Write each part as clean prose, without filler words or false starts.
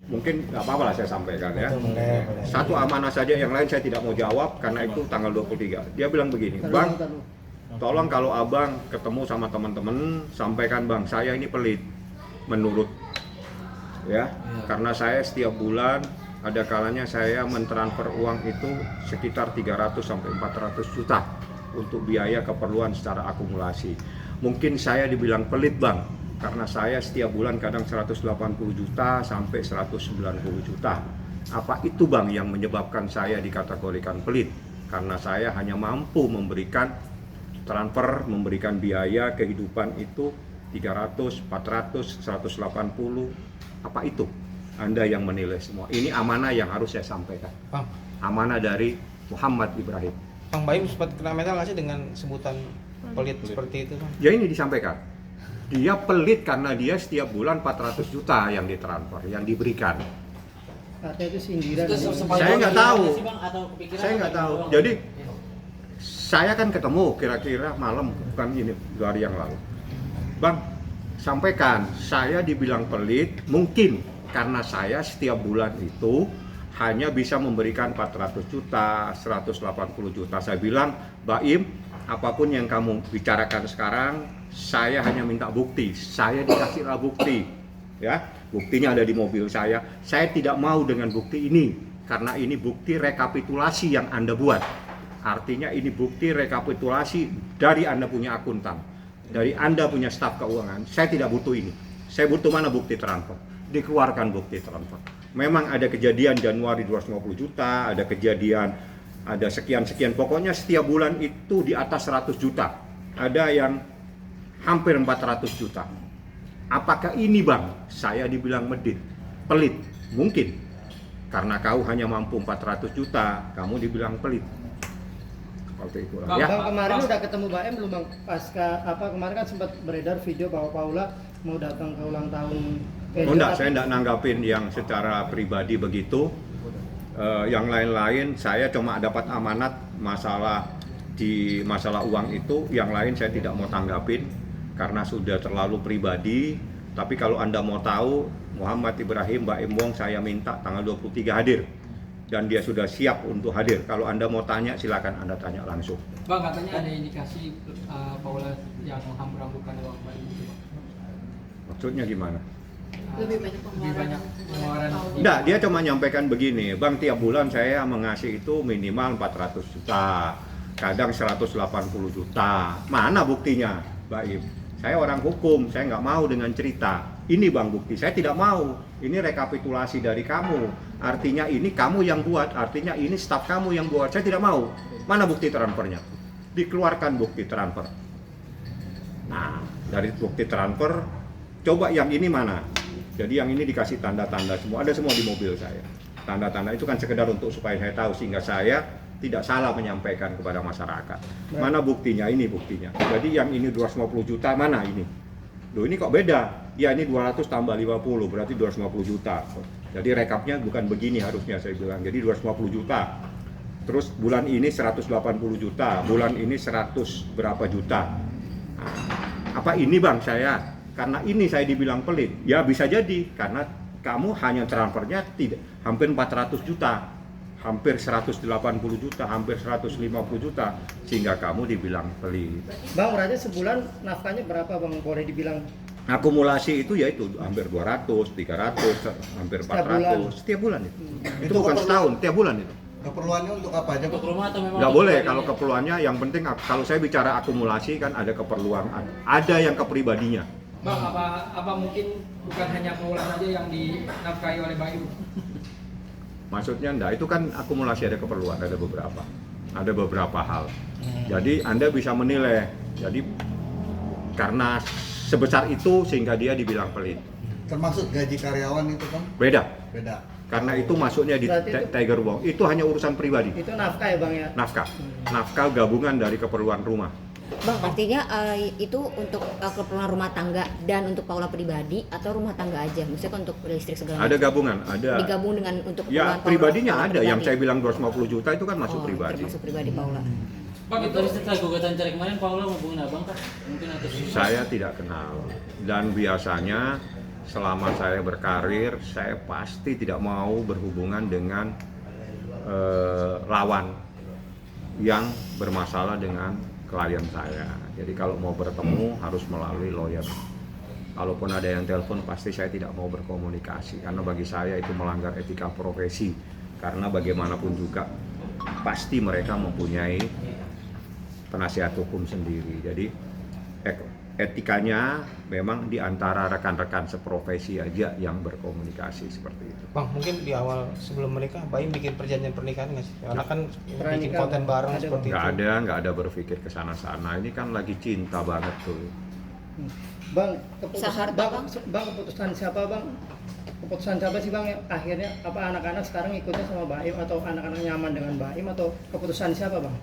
mungkin nggak apa-apa lah saya sampaikan ya. Boleh. Satu amanah saja, yang lain saya tidak mau jawab karena itu tanggal 23. Dia bilang begini, Bang, tolong kalau abang ketemu sama teman-teman, sampaikan bang, saya ini pelit, menurut ya, karena saya setiap bulan ada kalanya saya mentransfer uang itu sekitar 300 sampai 400 juta untuk biaya keperluan secara akumulasi. Mungkin saya dibilang pelit bang, karena saya setiap bulan kadang 180 juta sampai 190 juta. Apa itu bang yang menyebabkan saya dikategorikan pelit? Karena saya hanya mampu memberikan transfer, memberikan biaya kehidupan itu 300, 400, 180. Apa itu? Anda yang menilai semua. Ini amanah yang harus saya sampaikan. Bang, Amanah dari Muhammad Ibrahim. Bang Baim sempat kena mental nggak sih dengan sebutan pelit seperti itu, Bang? Ya ini disampaikan. Dia pelit karena dia setiap bulan 400 juta yang ditransfer, yang diberikan. Katanya itu sindiran. Saya nggak tahu. Saya nggak tahu. Jadi saya kan ketemu kira-kira malam, bukan ini 2 hari yang lalu. Bang, sampaikan, saya dibilang pelit mungkin karena saya setiap bulan itu hanya bisa memberikan 400 juta, 180 juta. Saya bilang, Baim, apapun yang kamu bicarakan sekarang, saya hanya minta bukti. Saya dikasihlah bukti. Ya, buktinya ada di mobil saya. Saya tidak mau dengan bukti ini karena ini bukti rekapitulasi yang Anda buat. Artinya ini bukti rekapitulasi dari Anda punya akuntan, dari Anda punya staf keuangan. Saya tidak butuh ini. Saya butuh mana bukti transfer? Dikeluarkan bukti transfer. Memang ada kejadian Januari 250 juta, ada kejadian ada sekian-sekian. Pokoknya setiap bulan itu di atas 100 juta. Ada yang hampir 400 juta. Apakah ini bang? Saya dibilang medit, pelit. Mungkin. Karena kau hanya mampu 400 juta, kamu dibilang pelit. Seperti itu Bang, ya. bang, kemarin udah ketemu Mbak M belum bang? Pasca kemarin kan sempat beredar video bahwa Paula mau datang ke ulang tahun. Oh enggak, saya enggak nanggapin yang secara pribadi begitu. Yang lain-lain saya cuma dapat amanat masalah uang itu, yang lain saya tidak mau tanggapin karena sudah terlalu pribadi. Tapi kalau Anda mau tahu, Muhammad Ibrahim, Mbak Wong, saya minta tanggal 23 hadir. Dan dia sudah siap untuk hadir. Kalau Anda mau tanya, silakan Anda tanya langsung. Bang, katanya ada indikasi Paula yang menghambur-hamburkan uang Bang. Maksudnya gimana? Lebih banyak pengeluaran. Enggak, dia cuma nyampaikan begini, Bang, tiap bulan saya mengasih itu minimal 400 juta, kadang 180 juta. Mana buktinya, Mbak Im? Saya orang hukum, saya nggak mau dengan cerita. Ini bang bukti, saya tidak mau. Ini rekapitulasi dari kamu. Artinya ini kamu yang buat, artinya ini staf kamu yang buat. Saya tidak mau. Mana bukti transfernya? Dikeluarkan bukti transfer. Nah, dari bukti transfer, coba yang ini mana? Jadi yang ini dikasih tanda-tanda semua, ada semua di mobil saya. Tanda-tanda itu kan sekedar untuk supaya saya tahu, sehingga saya tidak salah menyampaikan kepada masyarakat. Mana buktinya? Ini buktinya. Jadi yang ini 250 juta, mana ini? Loh ini kok beda? Ya ini 200 tambah 50, berarti 250 juta. Jadi rekapnya bukan begini harusnya saya bilang. Jadi 250 juta. Terus bulan ini 180 juta, bulan ini 100 berapa juta. Nah, apa ini bang saya? Karena ini saya dibilang pelit. Ya bisa jadi, karena kamu hanya transfernya tidak hampir 400 juta. Hampir 180 juta, hampir 150 juta, sehingga kamu dibilang pelit. Bang, berarti sebulan nafkahnya berapa bang? Boleh dibilang? Akumulasi itu ya itu hampir 200, 300, hampir 400 setiap bulan itu. Itu bukan setahun, tiap bulan itu. Keperluannya untuk apa aja? Untuk rumah atau memang Nggak boleh kalau keperluannya, yang penting kalau saya bicara akumulasi kan ada keperluan, ada yang kepribadinya. Bang, apa mungkin bukan hanya pengeluaran saja yang dinafkahi oleh Bayu? Maksudnya enggak, itu kan akumulasi, ada keperluan, ada beberapa hal. Jadi Anda bisa menilai. Jadi karena sebesar itu sehingga dia dibilang pelit. Termasuk gaji karyawan itu kan? Beda. Beda. Karena itu masuknya di Tiger Wong. Itu hanya urusan pribadi. Itu nafkah ya bang ya? Nafkah. Nafkah gabungan dari keperluan rumah. Bang, artinya itu untuk keperluan rumah tangga dan untuk Paula pribadi atau rumah tangga aja? Maksudnya kan untuk listrik segala Ada macam? gabungan, ada. Digabung dengan untuk Ya, keperluan Paula pribadinya ada. pribadi. Yang saya bilang 250 juta itu kan masuk pribadi. Termasuk pribadi Paula. Bang, itu Terus setelah gugatan cerai kemarin Paula hubungin abang kah? Mungkin atau Saya tidak kenal. Dan biasanya selama saya berkarir, saya pasti tidak mau berhubungan dengan lawan yang bermasalah dengan klien saya. Jadi kalau mau bertemu harus melalui lawyer. Kalaupun ada yang telepon, pasti saya tidak mau berkomunikasi karena bagi saya itu melanggar etika profesi. Karena bagaimanapun juga pasti mereka mempunyai penasihat hukum sendiri. Jadi etikanya memang di antara rekan-rekan seprofesi aja yang berkomunikasi seperti itu. Bang, mungkin di awal sebelum menikah, Baim bikin perjanjian pernikahan nggak sih? Karena kan bikin Pernikahan konten bareng ada, seperti itu. Nggak ada berpikir ke sana-sana. Ini kan lagi cinta banget tuh. Bang, keputusan Seharta, bang, keputusan siapa bang? Keputusan siapa sih bang yang akhirnya apa anak-anak sekarang ikutnya sama Baim atau anak-anak nyaman dengan Baim atau keputusan siapa bang?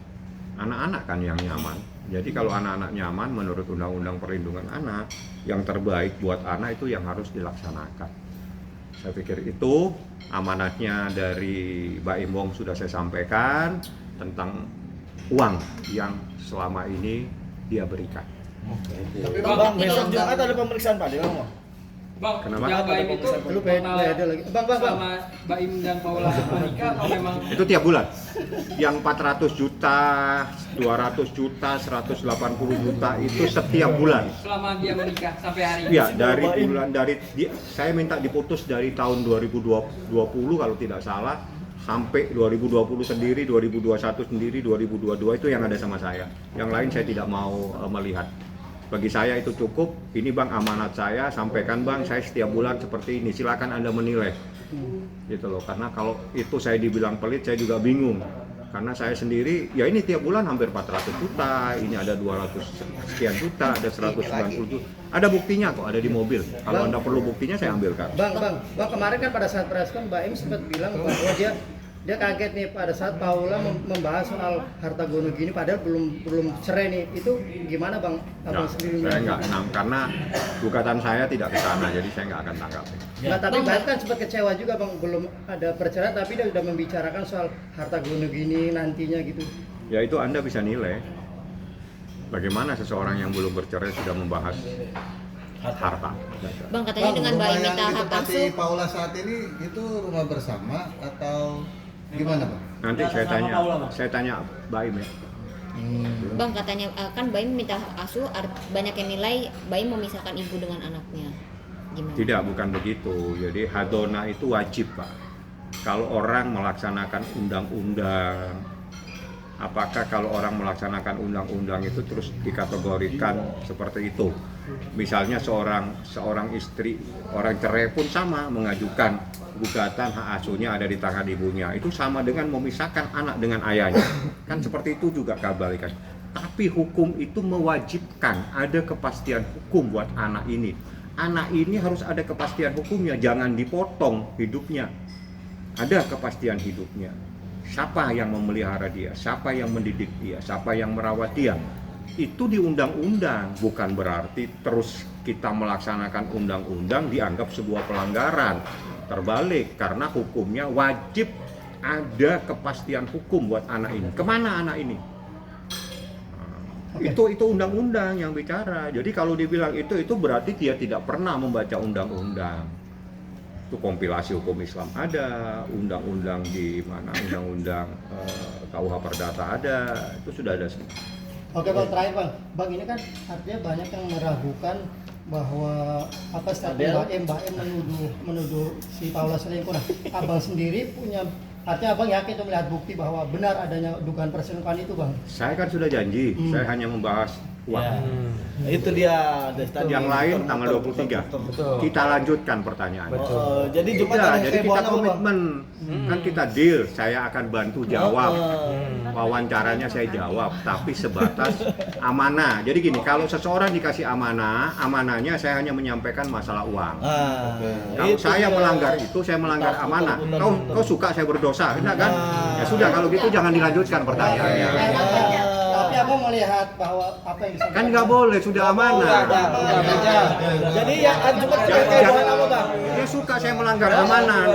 Anak-anak kan yang nyaman. Jadi kalau anak-anak nyaman menurut Undang-Undang Perlindungan Anak, yang terbaik buat anak itu yang harus dilaksanakan. Saya pikir itu amanatnya dari Baim Wong sudah saya sampaikan tentang uang yang selama ini dia berikan. Tapi bang, besok Jumat ada pemeriksaan Pak Dewa. Bang, Kenapa? yang Baim itu Lu beda lagi. Bang. sama Baim dan Paula menikah atau memang Itu tiap bulan. Yang 400 juta, 200 juta, 180 juta itu setiap bulan. selama dia menikah sampai hari ini? Iya, saya minta diputus dari tahun 2020 kalau tidak salah sampai 2020 sendiri, 2021 sendiri, 2022 itu yang ada sama saya. Yang lain saya tidak mau melihat. Bagi saya itu cukup. Ini bang amanat saya, sampaikan bang, saya setiap bulan seperti ini. Silakan Anda menilai. Gitu loh. Karena kalau itu saya dibilang pelit, saya juga bingung. Karena saya sendiri, ya ini tiap bulan hampir 400 juta, ini ada 200 sekian juta, ada 190 juta. Ada buktinya kok, ada di mobil. Kalau Anda perlu buktinya, saya ambilkan. Bang, kemarin kan pada saat preskon Baim sempat bilang bahwa dia kaget nih pada saat Paula membahas soal harta gono gini padahal belum cerai nih. Itu gimana bang? Abang sendiri Saya melihat? nggak, karena gugatan saya tidak ke sana, jadi saya nggak akan tanggapi. Nah, tapi Bang, Baim kan sempat kecewa juga bang, belum ada perceraian tapi dia sudah membicarakan soal harta gono gini nantinya gitu. Ya itu Anda bisa nilai. Bagaimana seseorang yang belum bercerai sudah membahas harta. Bang, katanya dengan rumah Baim yang minta hak ditempati asuh. Paula saat ini itu rumah bersama atau gimana bang? Nanti saya tanya Baim ya. Bang, katanya kan Baim minta hak asuh, banyak yang nilai Baim memisahkan ibu dengan anaknya. Gimana? Tidak, bukan begitu. Jadi hadona itu wajib, Pak. Kalau orang melaksanakan undang-undang, apakah kalau orang melaksanakan undang-undang itu terus dikategorikan seperti itu? Misalnya seorang istri, orang cerai pun sama mengajukan gugatan hak asuhnya ada di tangan ibunya. Itu sama dengan memisahkan anak dengan ayahnya. Kan seperti itu juga kebalikan. Tapi hukum itu mewajibkan ada kepastian hukum buat anak ini. Anak ini harus ada kepastian hukumnya, jangan dipotong hidupnya. Ada kepastian hidupnya. Siapa yang memelihara dia, siapa yang mendidik dia, siapa yang merawat dia. Itu di undang-undang, bukan berarti terus kita melaksanakan undang-undang dianggap sebuah pelanggaran. Terbalik, karena hukumnya wajib ada kepastian hukum buat anak ini. Kemana anak ini? Itu undang-undang yang bicara. Jadi kalau dibilang itu berarti dia tidak pernah membaca undang-undang. Itu kompilasi hukum Islam ada, undang-undang di mana, undang-undang KUH Perdata ada, itu sudah ada semua. Oke bang, terakhir bang ini kan artinya banyak yang meragukan bahwa apa statement Baim menuduh si Paula selingkuh. Nah, abang sendiri punya, artinya abang yakin untuk melihat bukti bahwa benar adanya dugaan perselingkuhan itu bang? Saya kan sudah janji, saya hanya membahas uang. Itu dia tadi. Yang lain tanggal 23. Betul. Kita lanjutkan pertanyaan. Jadi Jumat Ya, ada jadi kita hebohan apa, Bang? komitmen, kan kita deal. Saya akan bantu jawab, wawancaranya saya jawab, tapi sebatas amanah. Jadi gini, kalau seseorang dikasih amanah, amanahnya saya hanya menyampaikan masalah uang. Kalau Itu saya dia. melanggar itu, saya melanggar amanah. Kau suka saya berdosa, enggak kan? Ya sudah, kalau gitu jangan dilanjutkan pertanyaannya. Tapi abang melihat bahwa apa yang disampaikan Kan nggak boleh, sudah amanah. Jadi yang Jumat ada hebohan apa, Bang? Dia suka saya melanggar amanah.